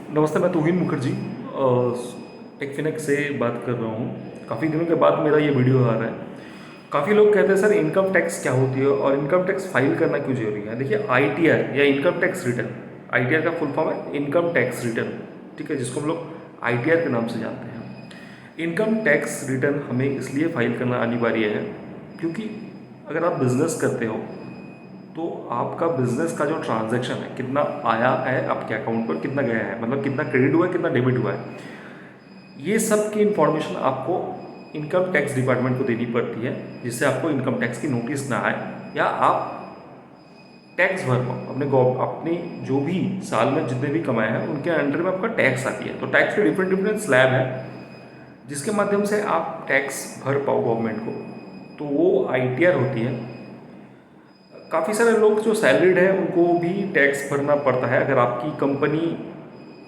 नमस्ते, मैं तोहिन मुखर्जी टेकफिनेक्स से बात कर रहा हूँ। काफ़ी दिनों के बाद मेरा ये वीडियो आ रहा है। काफ़ी लोग कहते हैं सर इनकम टैक्स क्या होती है और इनकम टैक्स फाइल करना क्यों जरूरी है। देखिए आईटीआर या इनकम टैक्स रिटर्न, आईटीआर का फुल फॉर्म है इनकम टैक्स रिटर्न, ठीक है, जिसको हम लोग आईटीआर के नाम से जानते हैं। इनकम टैक्स रिटर्न हमें इसलिए फाइल करना अनिवार्य है क्योंकि अगर आप बिजनेस करते हो तो आपका बिजनेस का जो ट्रांजैक्शन है, कितना आया है आपके अकाउंट पर, कितना गया है, मतलब कितना क्रेडिट हुआ है, कितना डेबिट हुआ है, ये सब की इंफॉर्मेशन आपको इनकम टैक्स डिपार्टमेंट को देनी पड़ती है, जिससे आपको इनकम टैक्स की नोटिस ना आए या आप टैक्स भर पाओ। अपने जो भी साल में जितने भी कमाए हैं उनके अंडर में आपका टैक्स आती है। तो टैक्स के डिफरेंट डिफरेंट स्लैब है जिसके माध्यम से आप टैक्स भर पाओ गवर्नमेंट को, तो वो आईटीआर होती है। काफ़ी सारे लोग जो सैलरीड है उनको भी टैक्स भरना पड़ता है। अगर आपकी कंपनी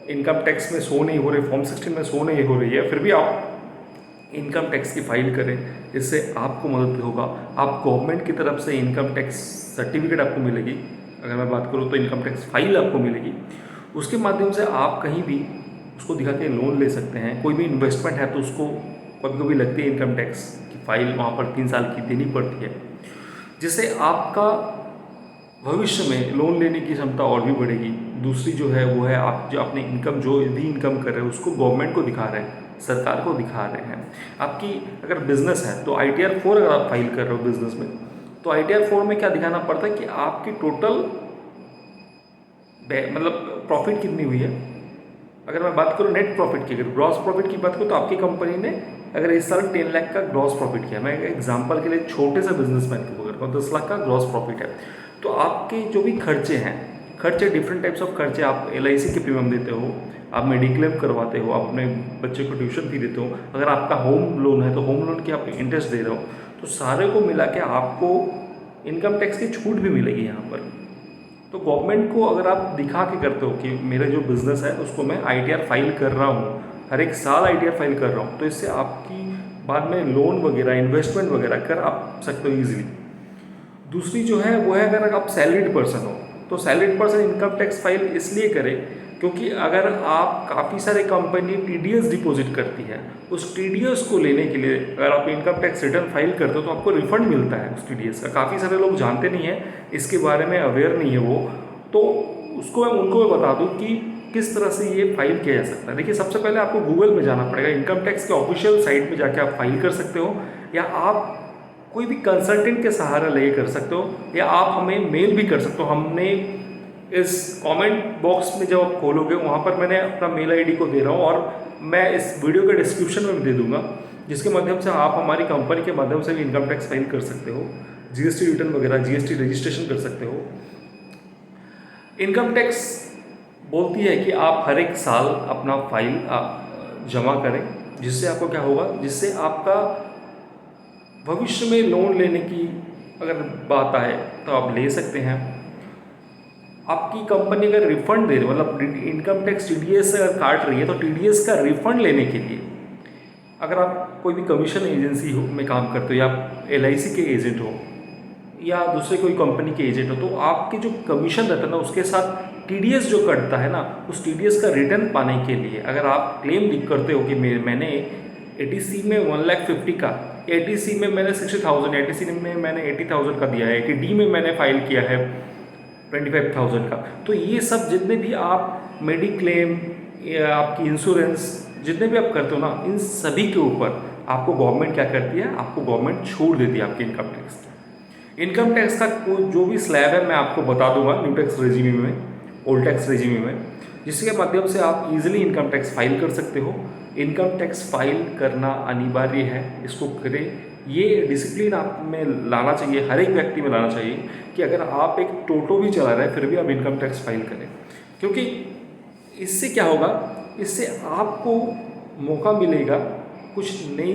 इनकम टैक्स में शो नहीं हो रही, फॉर्म 16 में शो नहीं हो रही है, फिर भी आप इनकम टैक्स की फाइल करें, इससे आपको मदद होगा। आप गवर्नमेंट की तरफ से इनकम टैक्स सर्टिफिकेट आपको मिलेगी। अगर मैं बात करूँ तो इनकम टैक्स फाइल आपको मिलेगी, उसके माध्यम से आप कहीं भी उसको दिखा के लोन ले सकते हैं। कोई भी इन्वेस्टमेंट है तो उसको कभी कभी लगती है इनकम टैक्स की फाइल वहाँ पर 3 साल की देनी पड़ती है, जिससे आपका भविष्य में लोन लेने की क्षमता और भी बढ़ेगी। दूसरी जो है वो है आप जो अपने इनकम जो भी इनकम कर रहे हैं उसको गवर्नमेंट को दिखा रहे हैं, सरकार को दिखा रहे हैं। आपकी अगर बिजनेस है तो आईटीआर 4 अगर आप फाइल कर रहे हो बिजनेस में, तो आईटीआर 4 में क्या दिखाना पड़ता है कि आपकी टोटल मतलब प्रॉफिट कितनी हुई है। अगर मैं बात करूँ नेट प्रॉफिट की, अगर ग्रॉस प्रॉफिट की बात करूँ तो आपकी कंपनी ने अगर इस साल 10 लाख का ग्रॉस प्रॉफिट किया, मैं एग्जांपल के लिए छोटे से बिजनेसमैन को पकड़ रहा हूँ, 10 लाख का ग्रॉस प्रॉफिट है, तो आपके जो भी खर्चे हैं, खर्चे डिफरेंट टाइप्स ऑफ खर्चे, आप एलआईसी के प्रीमियम देते हो, आप मेडिक्लेम करवाते हो, आप अपने बच्चे को ट्यूशन फी देते हो, अगर आपका होम लोन है तो होम लोन की आप इंटरेस्ट दे रहे हो, तो सारे को मिला के आपको इनकम टैक्स की छूट भी मिलेगी यहाँ पर। तो गवर्नमेंट को अगर आप दिखा के करते हो कि मेरा जो बिज़नेस है उसको मैं आईटीआर फाइल कर रहा हूँ, हर एक साल आईटीआर फाइल कर रहा हूँ, तो इससे आपकी बाद में लोन वगैरह इन्वेस्टमेंट वगैरह कर आप सकते हो ईजिली। दूसरी जो है वो है अगर आप सैलरीड पर्सन हो तो salaried person income tax file इसलिए करे क्योंकि अगर आप काफ़ी सारे कंपनी टीडीएस डिपॉजिट करती है, उस टीडीएस को लेने के लिए अगर आप इनकम टैक्स रिटर्न फाइल करते हो तो आपको रिफंड मिलता है उस टीडीएस का। काफ़ी सारे लोग जानते नहीं हैं, इसके बारे में अवेयर नहीं है वो, तो उसको उनको मैं बता दूँ कि किस तरह से ये फाइल किया जा सकता है। देखिए सबसे पहले आपको गूगल में जाना पड़ेगा, इनकम टैक्स के ऑफिशियल साइट में जाके आप फाइल कर सकते हो, या आप कोई भी कंसल्टेंट के सहारा लेके कर सकते हो, या आप हमें मेल भी कर सकते हो। हमने इस कमेंट बॉक्स में जब आप खोलोगे वहाँ पर मैंने अपना मेल आईडी को दे रहा हूँ, और मैं इस वीडियो के डिस्क्रिप्शन में भी दे दूंगा, जिसके माध्यम से आप हमारी कंपनी के माध्यम से भी इनकम टैक्स फाइल कर सकते हो, जीएसटी रिटर्न वगैरह, जीएसटी रजिस्ट्रेशन कर सकते हो। इनकम टैक्स बोलती है कि आप हर एक साल अपना फाइल जमा करें, जिससे आपको क्या होगा, जिससे आपका भविष्य में लोन लेने की अगर बात आए तो आप ले सकते हैं। आपकी कंपनी अगर रिफंड दे रही है, मतलब इनकम टैक्स टीडीएस अगर काट रही है, तो टीडीएस का रिफंड लेने के लिए अगर आप कोई भी कमीशन एजेंसी हो में काम करते हो, या एलआईसी के एजेंट हो, या दूसरे कोई कंपनी के एजेंट हो, तो आपके जो कमीशन रहता है ना उसके साथ टीडीएस जो कटता है ना, उस टीडीएस का रिटर्न पाने के लिए अगर आप क्लेम करते हो कि मैंने एटीसी में 1,50,000 का, एटीसी में मैंने 60,000, एटीसी में मैंने 80,000 का दिया है, एटीडी में मैंने फाइल किया है 25,000 का, तो ये सब जितने भी आप मेडिक्लेम या आपकी इंश्योरेंस जितने भी आप करते हो ना, इन सभी के ऊपर आपको गवर्नमेंट क्या करती है, आपको गवर्नमेंट छूट देती है आपके इनकम टैक्स की। इनकम टैक्स का जो भी स्लैब है मैं आपको बता दूंगा न्यू टैक्स रेजिम में, ओल्ड टैक्स रेजिम में, जिसके माध्यम से आप इजीली इनकम टैक्स फाइल कर सकते हो। इनकम टैक्स फाइल करना अनिवार्य है, इसको करें। ये डिसिप्लिन आप में लाना चाहिए, हर एक व्यक्ति में लाना चाहिए कि अगर आप एक टोटो भी चला रहे हैं फिर भी आप इनकम टैक्स फाइल करें, क्योंकि इससे क्या होगा, इससे आपको मौका मिलेगा कुछ नई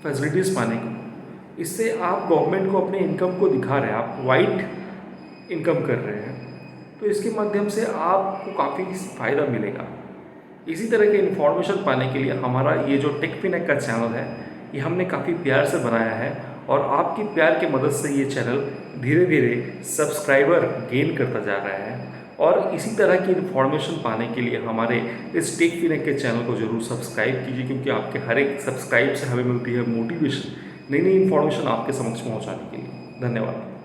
फैसिलिटीज़ पाने को। इससे आप गवर्नमेंट को अपने इनकम को दिखा रहे हैं, आप वाइट इनकम कर रहे हैं, तो इसके माध्यम से आपको काफ़ी फ़ायदा मिलेगा। इसी तरह के इन्फॉर्मेशन पाने के लिए हमारा ये जो टेकफिनेक्स का चैनल है, ये हमने काफ़ी प्यार से बनाया है, और आपकी प्यार की मदद से ये चैनल धीरे धीरे सब्सक्राइबर गेन करता जा रहा है। और इसी तरह की इन्फॉर्मेशन पाने के लिए हमारे इस टेक फिनेक के चैनल को जरूर सब्सक्राइब कीजिए, क्योंकि आपके हर एक सब्सक्राइब से हमें मिलती है मोटिवेशन नई नई इन्फॉर्मेशन आपके समक्ष पहुंचाने के लिए। धन्यवाद।